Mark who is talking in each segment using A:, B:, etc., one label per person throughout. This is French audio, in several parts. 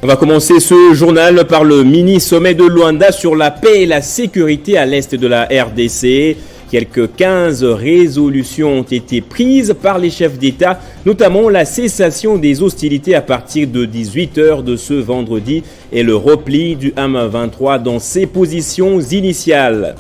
A: On va commencer ce journal par le mini-sommet de Luanda sur la paix et la sécurité à l'est de la RDC. Quelques 15 résolutions ont été prises par les chefs d'État, notamment la cessation des hostilités à partir de 18h de ce vendredi et le repli du M23 dans ses positions initiales.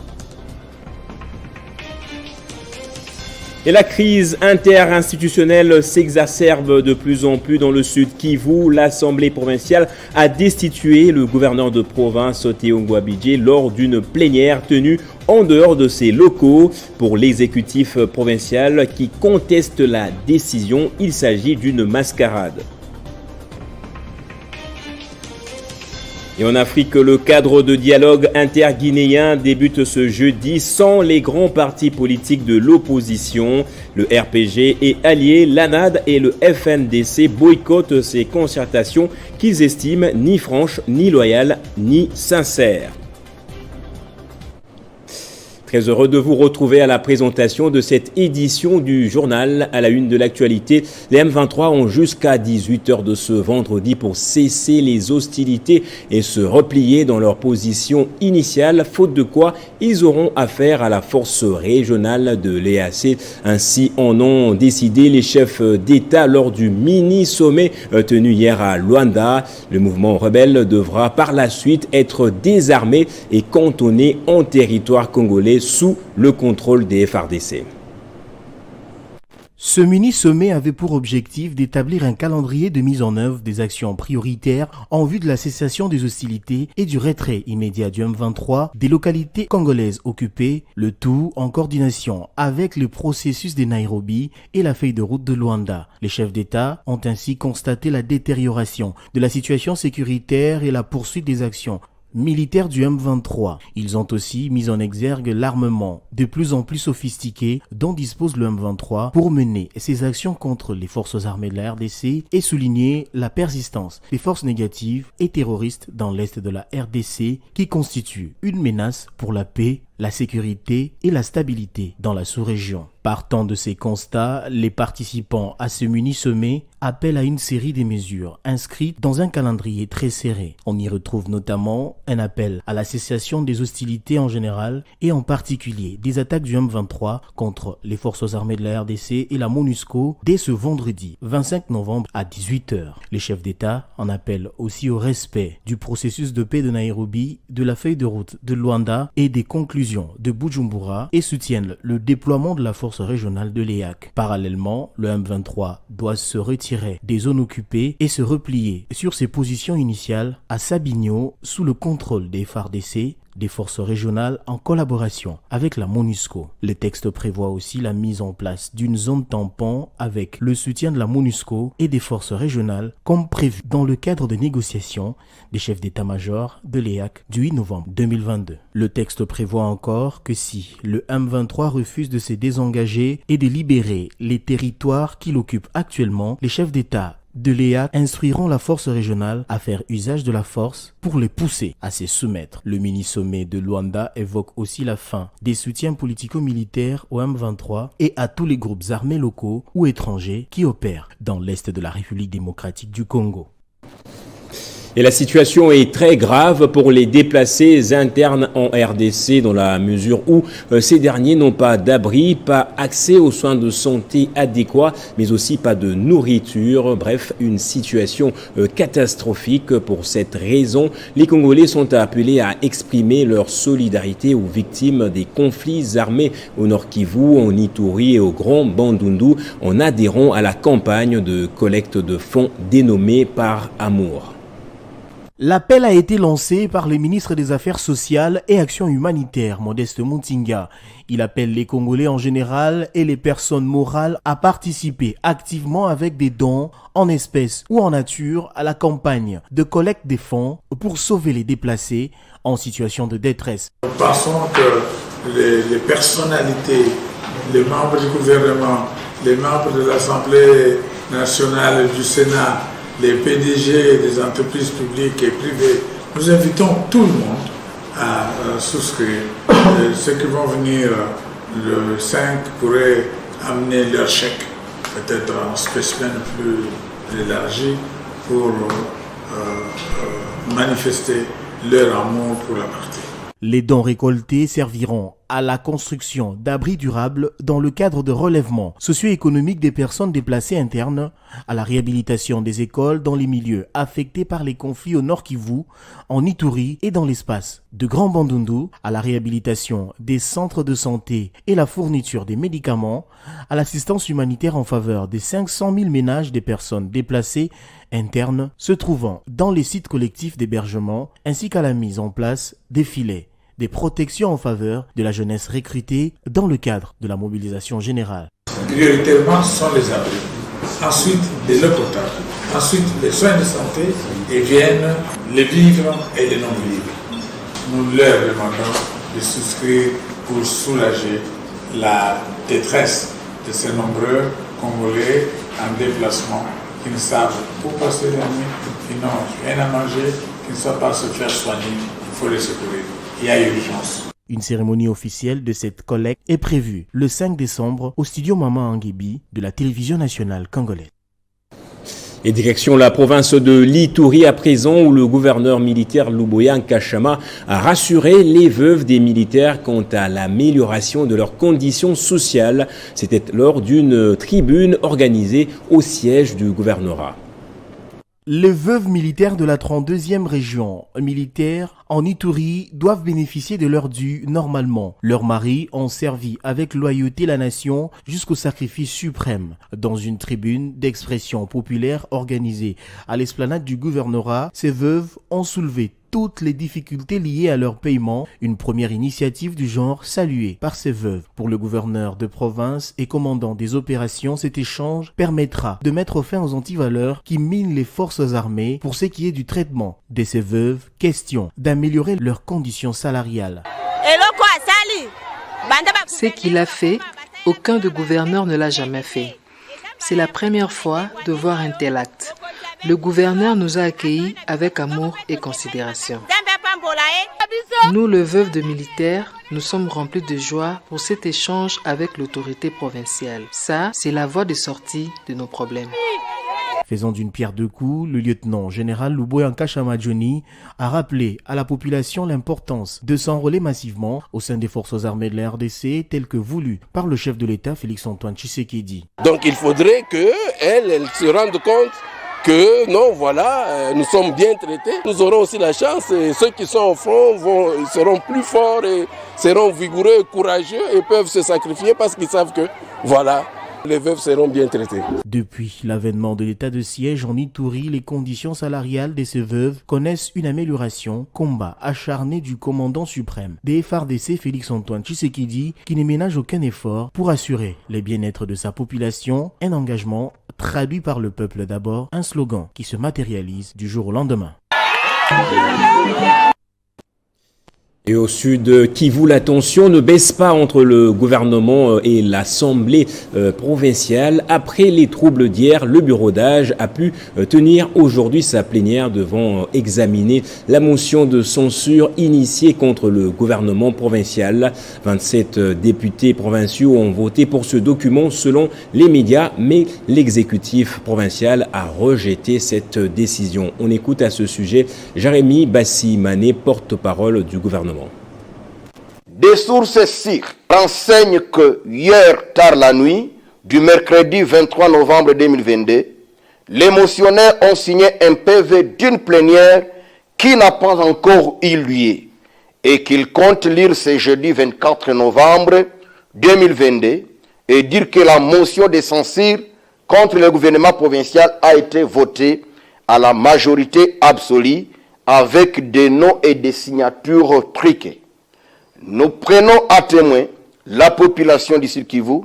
A: Et la crise interinstitutionnelle s'exacerbe de plus en plus dans le Sud Kivu. L'Assemblée provinciale a destitué le gouverneur de province Théo Ngouabidje lors d'une plénière tenue en dehors de ses locaux. Pour l'exécutif provincial qui conteste la décision, il s'agit d'une mascarade. Et en Afrique, le cadre de dialogue interguinéen débute ce jeudi sans les grands partis politiques de l'opposition. Le RPG est allié, l'ANAD et le FNDC boycottent ces concertations qu'ils estiment ni franches, ni loyales, ni sincères. Très heureux de vous retrouver à la présentation de cette édition du journal à la une de l'actualité. Les M23 ont jusqu'à 18h de ce vendredi pour cesser les hostilités et se replier dans leur position initiale, faute de quoi ils auront affaire à la force régionale de l'EAC. Ainsi en ont décidé les chefs d'État lors du mini-sommet tenu hier à Luanda. Le mouvement rebelle devra par la suite être désarmé et cantonné en territoire congolais sous le contrôle des FARDC.
B: Ce mini-sommet avait pour objectif d'établir un calendrier de mise en œuvre des actions prioritaires en vue de la cessation des hostilités et du retrait immédiat du M23 des localités congolaises occupées, le tout en coordination avec le processus de Nairobi et la feuille de route de Luanda. Les chefs d'État ont ainsi constaté la détérioration de la situation sécuritaire et la poursuite des actions militaires du M23. Ils ont aussi mis en exergue l'armement de plus en plus sophistiqué dont dispose le M23 pour mener ses actions contre les forces armées de la RDC et souligner la persistance des forces négatives et terroristes dans l'est de la RDC qui constituent une menace pour la paix, la sécurité et la stabilité dans la sous-région. Partant de ces constats, les participants à ce mini-sommet appellent à une série de mesures inscrites dans un calendrier très serré. On y retrouve notamment un appel à la cessation des hostilités en général et en particulier des attaques du M23 contre les forces armées de la RDC et la MONUSCO dès ce vendredi 25 novembre à 18h. Les chefs d'État en appellent aussi au respect du processus de paix de Nairobi, de la feuille de route de Luanda et des conclusions de Bujumbura et soutiennent le déploiement de la force régionale de l'EAC. Parallèlement, le M23 doit se retirer des zones occupées et se replier sur ses positions initiales à Sabinyo sous le contrôle des FARDC, des forces régionales en collaboration avec la MONUSCO. Le texte prévoit aussi la mise en place d'une zone tampon avec le soutien de la MONUSCO et des forces régionales comme prévu dans le cadre des négociations des chefs d'état-major de l'EAC du 8 novembre 2022. Le texte prévoit encore que si le M23 refuse de se désengager et de libérer les territoires qu'il occupe actuellement, les chefs d'État de l'EAC instruiront la force régionale à faire usage de la force pour les pousser à se soumettre. Le mini-sommet de Luanda évoque aussi la fin des soutiens politico-militaires au M23 et à tous les groupes armés locaux ou étrangers qui opèrent dans l'est de la République démocratique du Congo.
A: Et la situation est très grave pour les déplacés internes en RDC dans la mesure où ces derniers n'ont pas d'abri, pas accès aux soins de santé adéquats, mais aussi pas de nourriture. Bref, une situation catastrophique. Pour cette raison, les Congolais sont appelés à exprimer leur solidarité aux victimes des conflits armés au Nord Kivu, en Ituri et au Grand Bandundu en adhérant à la campagne de collecte de fonds dénommée Par Amour.
B: L'appel a été lancé par le ministre des Affaires sociales et Action humanitaire, Modeste Mutinga. Il appelle les Congolais en général et les personnes morales à participer activement avec des dons en espèces ou en nature à la campagne de collecte des fonds pour sauver les déplacés en situation de détresse.
C: Nous pensons que les personnalités, les membres du gouvernement, les membres de l'Assemblée nationale et du Sénat, les PDG des entreprises publiques et privées, nous invitons tout le monde à souscrire. Ceux qui vont venir le 5 pourraient amener leur chèque, peut-être en spécimen plus élargi, pour manifester leur amour pour la patrie.
B: Les dons récoltés serviront à la construction d'abris durables dans le cadre de relèvement socio-économique des personnes déplacées internes, à la réhabilitation des écoles dans les milieux affectés par les conflits au Nord Kivu, en Ituri et dans l'espace de Grand Bandundu, à la réhabilitation des centres de santé et la fourniture des médicaments, à l'assistance humanitaire en faveur des 500 000 ménages des personnes déplacées internes se trouvant dans les sites collectifs d'hébergement, ainsi qu'à la mise en place des filets, des protections en faveur de la jeunesse recrutée dans le cadre de la mobilisation générale.
C: Prioritairement, ce sont les abris. Ensuite, de l'eau potable. Ensuite, les soins de santé et viennent les vivres et les non-vivres. Nous leur demandons de souscrire pour soulager la détresse de ces nombreux Congolais en déplacement qui ne savent où passer la nuit, qui n'ont rien à manger, qui ne savent pas se faire soigner. Il faut les secourir. Il y a urgence.
B: Une cérémonie officielle de cette collecte est prévue le 5 décembre au studio Maman Anguibi de la télévision nationale congolaise.
A: Et direction la province de l'Ituri à présent où le gouverneur militaire Luboya Nkashama a rassuré les veuves des militaires quant à l'amélioration de leurs conditions sociales. C'était lors d'une tribune organisée au siège du gouvernorat.
B: Les veuves militaires de la 32e région militaire en Ituri doivent bénéficier de leur dû normalement. Leurs maris ont servi avec loyauté la nation jusqu'au sacrifice suprême. Dans une tribune d'expression populaire organisée à l'esplanade du gouvernorat, ces veuves ont soulevé toutes les difficultés liées à leur paiement, une première initiative du genre saluée par ces veuves. Pour le gouverneur de province et commandant des opérations, cet échange permettra de mettre fin aux antivaleurs qui minent les forces armées. Pour ce qui est du traitement de ces veuves, question d'améliorer leurs conditions salariales.
D: Ce qu'il a fait, aucun de gouverneur ne l'a jamais fait. C'est la première fois de voir un tel acte. Le gouverneur nous a accueillis avec amour et considération. Nous, le veuve de militaires, nous sommes remplis de joie pour cet échange avec l'autorité provinciale. Ça, c'est la voie de sortie de nos problèmes.
B: Faisant d'une pierre deux coups, le lieutenant général Luboya Nkashama a rappelé à la population l'importance de s'enrôler massivement au sein des forces armées de la RDC, telles que voulues par le chef de l'État Félix-Antoine Tshisekedi.
E: Donc il faudrait qu'elle se rende compte que non, voilà, nous sommes bien traités. Nous aurons aussi la chance, et ceux qui sont au front seront plus forts et seront vigoureux, courageux et peuvent se sacrifier parce qu'ils savent que, voilà, les veuves seront bien traitées.
B: Depuis l'avènement de l'état de siège en Ituri, les conditions salariales de ces veuves connaissent une amélioration. Combat acharné du commandant suprême des FARDC Félix-Antoine Tshisekedi qui ne ménage aucun effort pour assurer le bien-être de sa population. Un engagement traduit par le peuple d'abord, un slogan qui se matérialise du jour au lendemain.
A: Et au sud Kivu, la tension ne baisse pas entre le gouvernement et l'Assemblée provinciale. Après les troubles d'hier, le bureau d'âge a pu tenir aujourd'hui sa plénière devant examiner la motion de censure initiée contre le gouvernement provincial. 27 députés provinciaux ont voté pour ce document selon les médias, mais l'exécutif provincial a rejeté cette décision. On écoute à ce sujet Jérémy Bassi-Mané, porte-parole du gouvernement.
F: Des sources sûres renseignent que hier tard la nuit du mercredi 23 novembre 2022, les motionnaires ont signé un PV d'une plénière qui n'a pas encore eu lieu et qu'ils comptent lire ce jeudi 24 novembre 2022 et dire que la motion de censure contre le gouvernement provincial a été votée à la majorité absolue avec des noms et des signatures truquées. Nous prenons à témoin la population du Sud Kivu,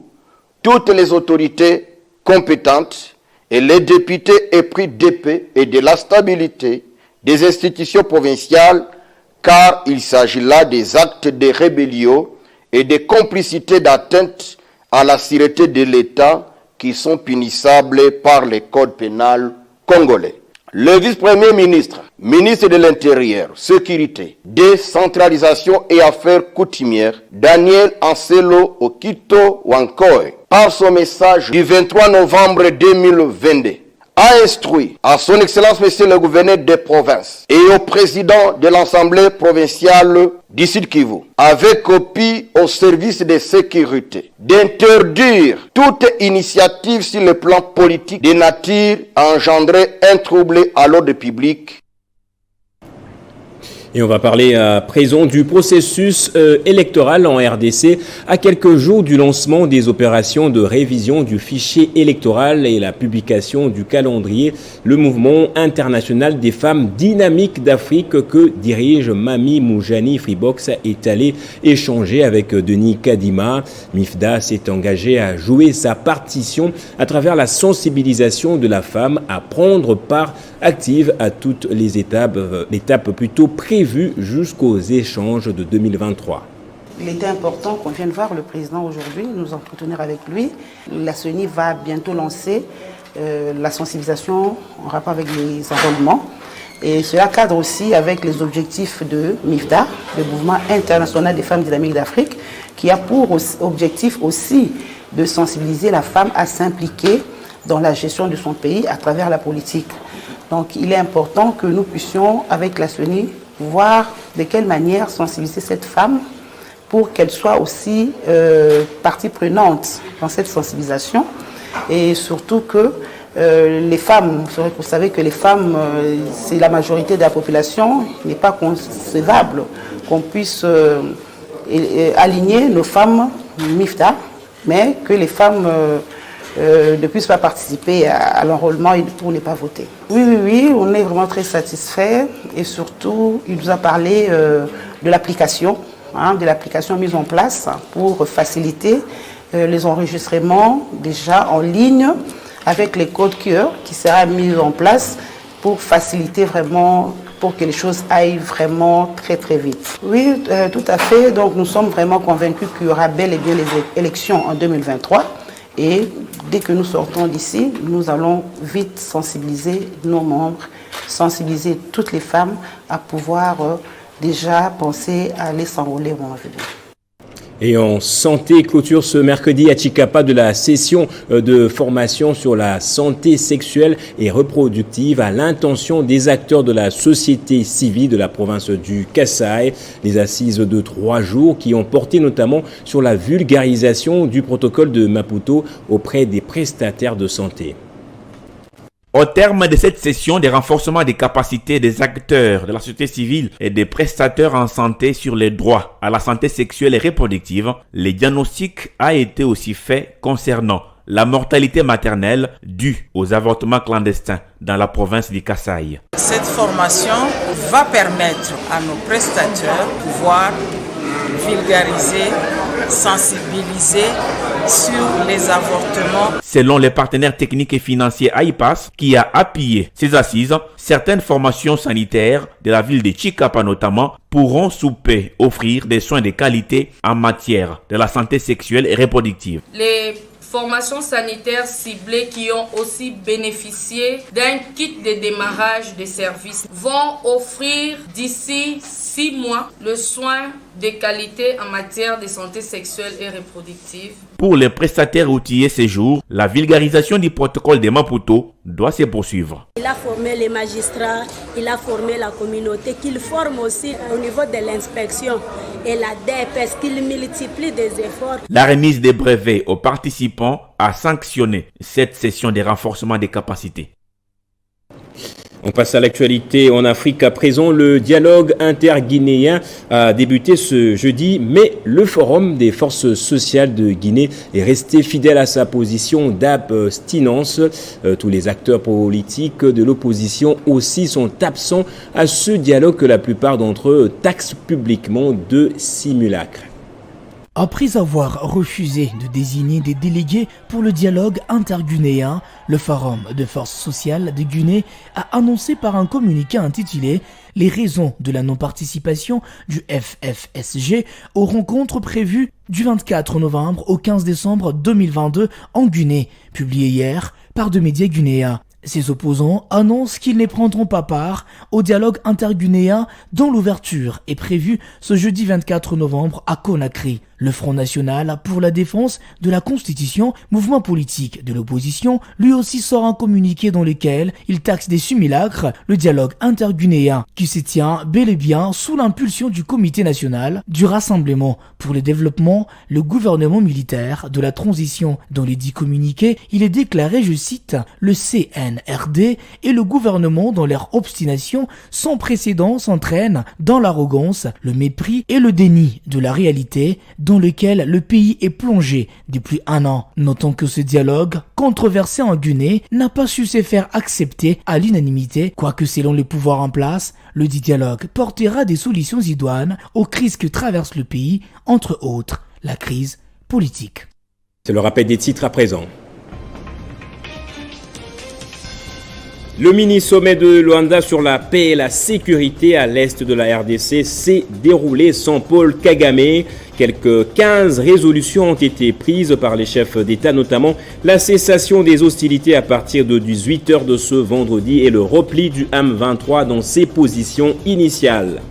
F: toutes les autorités compétentes et les députés épris de paix et de la stabilité des institutions provinciales, car il s'agit là des actes de rébellion et de complicité d'atteinte à la sûreté de l'État qui sont punissables par le code pénal congolais. Le vice-premier ministre, ministre de l'Intérieur, Sécurité, Décentralisation et Affaires coutumières, Daniel Anselo Okito Wankoe, par son message du 23 novembre 2022, a instruit à son Excellence Monsieur le gouverneur des provinces et au président de l'Assemblée provinciale du Sud Kivu, avec copie au service de sécurité, d'interdire toute initiative sur le plan politique de nature à engendrer un trouble à l'ordre public.
A: Et on va parler à présent du processus électoral en RDC à quelques jours du lancement des opérations de révision du fichier électoral et la publication du calendrier. Le mouvement international des femmes dynamiques d'Afrique que dirige Mami Moujani Freebox est allé échanger avec Denis Kadima. MIFDA s'est engagé à jouer sa partition à travers la sensibilisation de la femme à prendre part active à toutes les étapes plutôt prévues jusqu'aux échanges de 2023.
G: Il était important qu'on vienne voir le président aujourd'hui, nous entretenir avec lui. La CENI va bientôt lancer la sensibilisation en rapport avec les enrôlements. Et cela cadre aussi avec les objectifs de MIFDA, le Mouvement international des femmes dynamiques d'Afrique, qui a pour objectif aussi de sensibiliser la femme à s'impliquer dans la gestion de son pays à travers la politique. Donc il est important que nous puissions, avec la CENI, voir de quelle manière sensibiliser cette femme pour qu'elle soit aussi partie prenante dans cette sensibilisation. Et surtout que les femmes, vous savez que les femmes, c'est la majorité de la population, il n'est pas concevable qu'on puisse aligner nos femmes MIFDA, mais que les femmes ne puissent pas participer à l'enrôlement pour ne pas voter. Oui, on est vraiment très satisfait et surtout, il nous a parlé de l'application, de l'application mise en place pour faciliter les enregistrements déjà en ligne avec les codes QR qui sera mis en place pour faciliter vraiment, pour que les choses aillent vraiment très très vite. Oui, tout à fait. Donc nous sommes vraiment convaincus qu'il y aura bel et bien les élections en 2023. Et dès que nous sortons d'ici, nous allons vite sensibiliser nos membres, sensibiliser toutes les femmes à pouvoir déjà penser à aller s'enrôler au moment venu.
A: Et en santé, clôture ce mercredi à Chikapa de la session de formation sur la santé sexuelle et reproductive à l'intention des acteurs de la société civile de la province du Kasaï. Les assises de 3 jours qui ont porté notamment sur la vulgarisation du protocole de Maputo auprès des prestataires de santé.
H: Au terme de cette session de renforcement des capacités des acteurs de la société civile et des prestataires en santé sur les droits à la santé sexuelle et reproductive, le diagnostic a été aussi fait concernant la mortalité maternelle due aux avortements clandestins dans la province du Kasaï.
I: Cette formation va permettre à nos prestataires de pouvoir vulgariser, sensibiliser sur les avortements.
H: Selon les partenaires techniques et financiers AIPAS, qui a appuyé ces assises, certaines formations sanitaires de la ville de Chikapa notamment pourront sous peu offrir des soins de qualité en matière de la santé sexuelle et reproductive.
J: Les formations sanitaires ciblées qui ont aussi bénéficié d'un kit de démarrage des services vont offrir d'ici 6 mois le soin de qualité en matière de santé sexuelle et reproductive.
H: Pour les prestataires outillés ces jours, la vulgarisation du protocole de Maputo doit se poursuivre.
K: Il a formé les magistrats, il a formé la communauté, qu'il forme aussi au niveau de l'inspection et la DPS, qu'il multiplie des efforts.
H: La remise des brevets aux participants a sanctionné cette session de renforcement des capacités.
A: On passe à l'actualité en Afrique. À présent, le dialogue interguinéen a débuté ce jeudi, mais le Forum des forces sociales de Guinée est resté fidèle à sa position d'abstinence. Tous les acteurs politiques de l'opposition aussi sont absents à ce dialogue que la plupart d'entre eux taxent publiquement de simulacre.
L: Après avoir refusé de désigner des délégués pour le dialogue interguinéen, le Forum de forces sociales de Guinée a annoncé par un communiqué intitulé « Les raisons de la non-participation du FFSG aux rencontres prévues du 24 novembre au 15 décembre 2022 en Guinée », publié hier par deux médias guinéens. Ses opposants annoncent qu'ils ne prendront pas part au dialogue interguinéen dont l'ouverture est prévue ce jeudi 24 novembre à Conakry. Le Front National pour la défense de la Constitution, mouvement politique de l'opposition, lui aussi sort un communiqué dans lequel il taxe des simulacres le dialogue interguinéen qui se tient bel et bien sous l'impulsion du Comité national du Rassemblement pour le développement, le gouvernement militaire de la transition. Dans les 10 communiqués, il est déclaré, je cite, le CNRD et le gouvernement dans leur obstination sans précédent s'entraînent dans l'arrogance, le mépris et le déni de la réalité dans lequel le pays est plongé depuis un an. Notons que ce dialogue, controversé en Guinée, n'a pas su se faire accepter à l'unanimité, quoique selon les pouvoirs en place, le dit dialogue portera des solutions idoines aux crises que traverse le pays, entre autres la crise politique.
A: C'est le rappel des titres à présent. Le mini-sommet de Luanda sur la paix et la sécurité à l'est de la RDC s'est déroulé sans Paul Kagame. Quelques 15 résolutions ont été prises par les chefs d'État, notamment la cessation des hostilités à partir de 18h de ce vendredi et le repli du M23 dans ses positions initiales.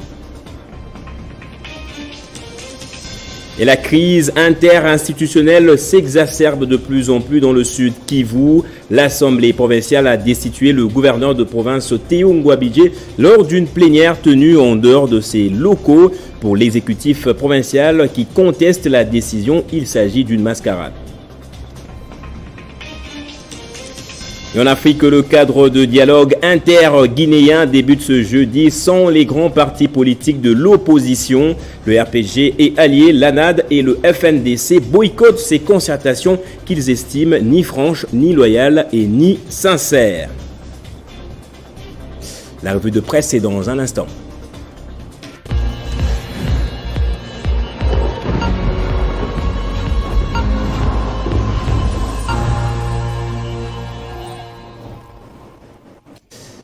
A: Et la crise interinstitutionnelle s'exacerbe de plus en plus dans le sud Kivu. L'Assemblée provinciale a destitué le gouverneur de province Théo Ngouabidje lors d'une plénière tenue en dehors de ses locaux. Pour l'exécutif provincial qui conteste la décision, il s'agit d'une mascarade. Et en Afrique, le cadre de dialogue inter-guinéen débute ce jeudi sans les grands partis politiques de l'opposition. Le RPG est allié, l'ANAD et le FNDC boycottent ces concertations qu'ils estiment ni franches, ni loyales et ni sincères. La revue de presse est dans un instant.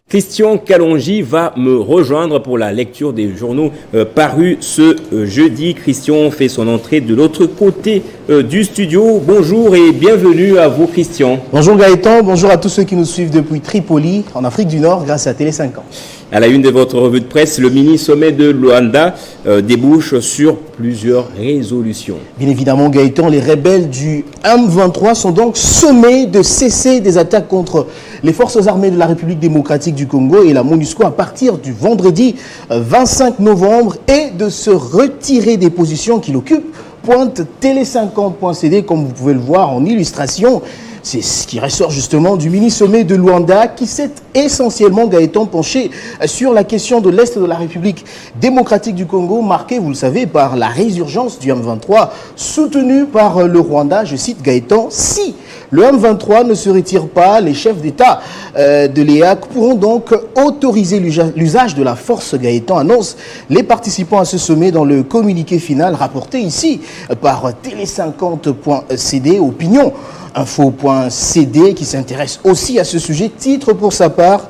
A: Christian Kalonji va me rejoindre pour la lecture des journaux parus ce jeudi. Christian fait son entrée de l'autre côté du studio. Bonjour et bienvenue à vous, Christian.
M: Bonjour Gaëtan, bonjour à tous ceux qui nous suivent depuis Tripoli, en Afrique du Nord, grâce à Télé 5 ans.
A: À la une de votre revue de presse, le mini-sommet de Luanda débouche sur plusieurs résolutions.
M: Bien évidemment, Gaëtan, les rebelles du M23 sont donc sommés de cesser des attaques contre les forces armées de la République démocratique du Congo et la MONUSCO à partir du vendredi 25 novembre et de se retirer des positions qu'il occupe, pointe télé50.cd, comme vous pouvez le voir en illustration. C'est ce qui ressort justement du mini-sommet de Luanda qui s'est essentiellement, Gaëtan, penché sur la question de l'Est de la République démocratique du Congo, marquée, vous le savez, par la résurgence du M23, soutenue par le Rwanda. Je cite Gaëtan, si le M23 ne se retire pas, les chefs d'État de l'EAC pourront donc autoriser l'usage de la force, Gaëtan, annonce les participants à ce sommet dans le communiqué final rapporté ici par télé50.cd, opinion. Info.cd qui s'intéresse aussi à ce sujet, titre pour sa part,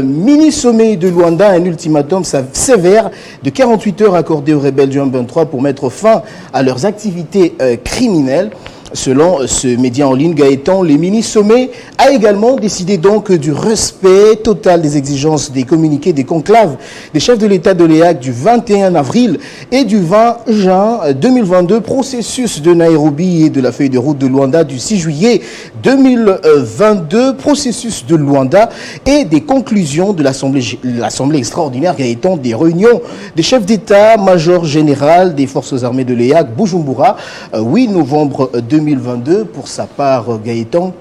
M: mini-sommet de Luanda, un ultimatum sévère de 48 heures accordé aux rebelles du M23 pour mettre fin à leurs activités criminelles. Selon ce média en ligne, Gaëtan, les mini-sommets a également décidé donc du respect total des exigences des communiqués des conclaves des chefs de l'État de l'EAC du 21 avril et du 20 juin 2022, processus de Nairobi et de la feuille de route de Luanda du 6 juillet 2022, processus de Luanda et des conclusions de l'Assemblée extraordinaire, Gaëtan, des réunions des chefs d'État, major général des forces armées de l'EAC, Bujumbura, 8 novembre 2022. Pour sa part, Gaëtan,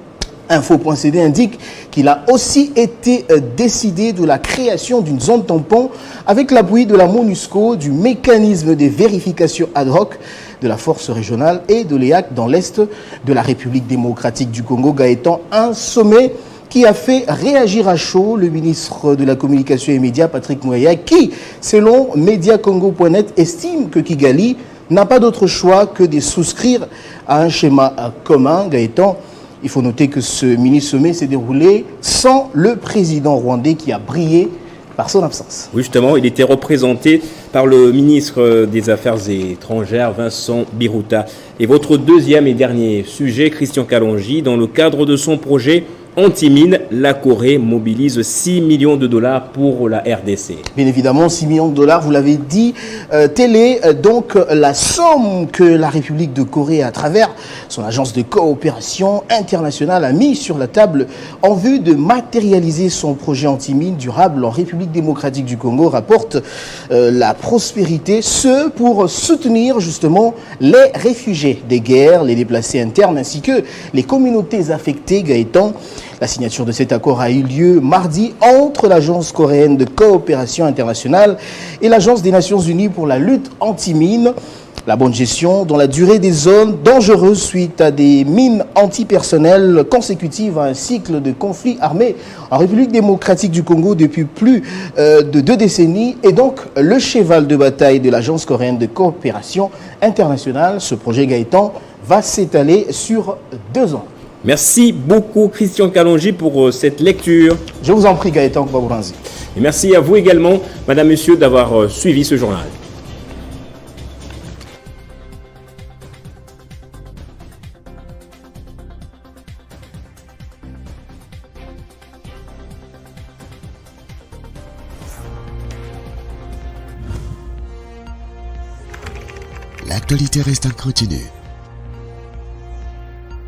M: Info.cd indique qu'il a aussi été décidé de la création d'une zone tampon avec l'appui de la MONUSCO, du mécanisme des vérifications ad hoc de la force régionale et de l'EAC dans l'Est de la République démocratique du Congo. Gaëtan, un sommet qui a fait réagir à chaud le ministre de la Communication et Médias, Patrick Mouya, qui, selon Mediacongo.net, estime que Kigali n'a pas d'autre choix que de souscrire à un schéma commun. Gaëtan, il faut noter que ce mini-sommet s'est déroulé sans le président rwandais qui a brillé par son absence.
A: Oui, justement, il était représenté par le ministre des Affaires étrangères, Vincent Biruta. Et votre deuxième et dernier sujet, Christian Kalonji, dans le cadre de son projet anti-mine, la Corée mobilise 6 millions de dollars pour la RDC.
M: Bien évidemment, 6 millions de dollars, vous l'avez dit, telle est donc la somme que la République de Corée, à travers son agence de coopération internationale, a mis sur la table en vue de matérialiser son projet anti-mine durable en République démocratique du Congo, rapporte la prospérité, ce pour soutenir justement les réfugiés des guerres, les déplacés internes ainsi que les communautés affectées. Gaëtan, la signature de cet accord a eu lieu mardi entre l'Agence coréenne de coopération internationale et l'Agence des Nations Unies pour la lutte anti-mine. La bonne gestion dans la durée des zones dangereuses suite à des mines antipersonnelles consécutives à un cycle de conflits armés en République démocratique du Congo depuis plus de 2 décennies et donc le cheval de bataille de l'Agence coréenne de coopération internationale. Ce projet Gaëtan va s'étaler sur 2 ans.
A: Merci beaucoup Christian Kalonji pour cette lecture.
M: Je vous en prie Gaëtan Babouranzi.
A: Et merci à vous également, madame, monsieur, d'avoir suivi ce journal.
N: L'actualité reste en continu.